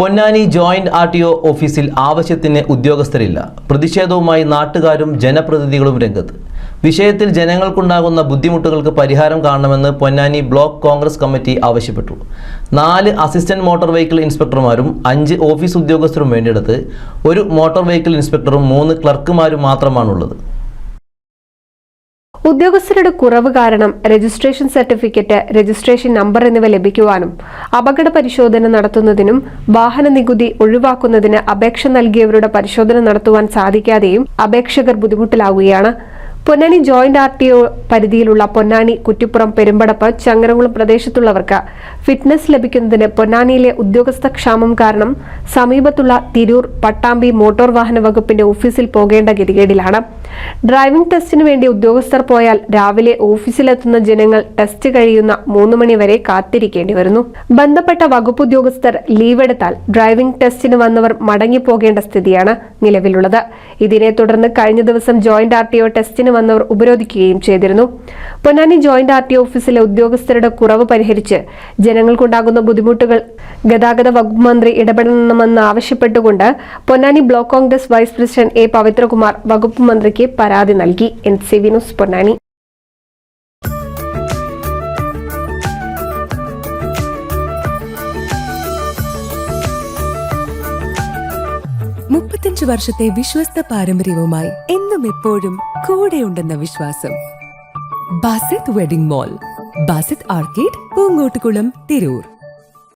Ponnani joint RTO ഓഫീസിൽ ആവശ്യത്തിന് ഉദ്യോഗസ്ഥരില്ല. പ്രതിഷേധവുമായി നാട്ടുകാരും ജനപ്രതിനിധികളും രംഗത്ത്. വിഷയത്തിൽ ജനങ്ങൾക്കുണ്ടാകുന്ന ബുദ്ധിമുട്ടുകൾക്ക് പരിഹാരം കാണണമെന്ന് പൊന്നാനി ബ്ലോക്ക് കോൺഗ്രസ് കമ്മിറ്റി ആവശ്യപ്പെട്ടു. 4 അസിസ്റ്റന്റ് മോട്ടോർ വെഹിക്കിൾ ഇൻസ്പെക്ടർമാരും 5 ഓഫീസ് ഉദ്യോഗസ്ഥരും വേണ്ടിയെടുത്ത് 1 മോട്ടോർ വെഹിക്കിൾ ഇൻസ്പെക്ടറും 3 ക്ലർക്കുമാരും മാത്രമാണുള്ളത്. ഉദ്യോഗസ്ഥരുടെ കുറവ് കാരണം രജിസ്ട്രേഷൻ സർട്ടിഫിക്കറ്റ്, രജിസ്ട്രേഷൻ നമ്പർ എന്നിവ ലഭിക്കുവാനും അപകട പരിശോധന നടത്തുന്നതിനും വാഹന നികുതി ഒഴിവാക്കുന്നതിന് അപേക്ഷ നൽകിയവരുടെ പരിശോധന നടത്തുവാൻ സാധിക്കാതെയും അപേക്ഷകർ ബുദ്ധിമുട്ടിലാവുകയാണ്. പൊന്നാനി ജോയിന്റ് RTO പരിധിയിലുള്ള പൊന്നാനി, കുറ്റിപ്പുറം, പെരുമ്പടപ്പ്, ചങ്ങരംകുളം പ്രദേശത്തുള്ളവർക്ക് ഫിറ്റ്നസ് ലഭിക്കുന്നതിന് പൊന്നാനിയിലെ ഉദ്യോഗസ്ഥ ക്ഷാമം കാരണം സമീപത്തുള്ള തിരൂർ, പട്ടാമ്പി മോട്ടോർ വാഹന വകുപ്പിന്റെ ഓഫീസിൽ പോകേണ്ട ഗതികേടിലാണ്. ഡ്രൈവിംഗ് ടെസ്റ്റിന് വേണ്ടി ഉദ്യോഗസ്ഥർ പോയാൽ രാവിലെ ഓഫീസിലെത്തുന്ന ജനങ്ങൾ ടെസ്റ്റ് കഴിയുന്ന 3 മണി വരെ കാത്തിരിക്കേണ്ടി വരുന്നു. ബന്ധപ്പെട്ട വകുപ്പ് ഉദ്യോഗസ്ഥർ ലീവ് എടുത്താൽ ഡ്രൈവിംഗ് ടെസ്റ്റിന് വന്നവർ മടങ്ങിപ്പോകേണ്ട സ്ഥിതിയാണ് നിലവിലുള്ളത്. ഇതിനെ തുടർന്ന് കഴിഞ്ഞ ദിവസം ജോയിന്റ് RTO ടെസ്റ്റിന് വന്നവർ ഉപരോധിക്കുകയും ചെയ്തിരുന്നു. പൊന്നാനി ജോയിന്റ് RTO ഓഫീസിലെ ഉദ്യോഗസ്ഥരുടെ കുറവ് പരിഹരിച്ച് ജനങ്ങൾക്കുണ്ടാകുന്ന ബുദ്ധിമുട്ടുകൾ ഗതാഗത വകുപ്പ് മന്ത്രി ഇടപെടണമെന്ന് ആവശ്യപ്പെട്ടുകൊണ്ട് Ponnani block Congress vice president A. Pavithrakumar വകുപ്പ് മന്ത്രിക്ക് പരാതി നൽകി. NCV news Ponnani. വർഷത്തെ വിശ്വസ്ത പാരമ്പര്യവുമായി എന്നും എപ്പോഴും കൂടെയുണ്ടെന്ന വിശ്വാസം. Basith wedding mall, Basith arcade, Poongottukulam, Tirur.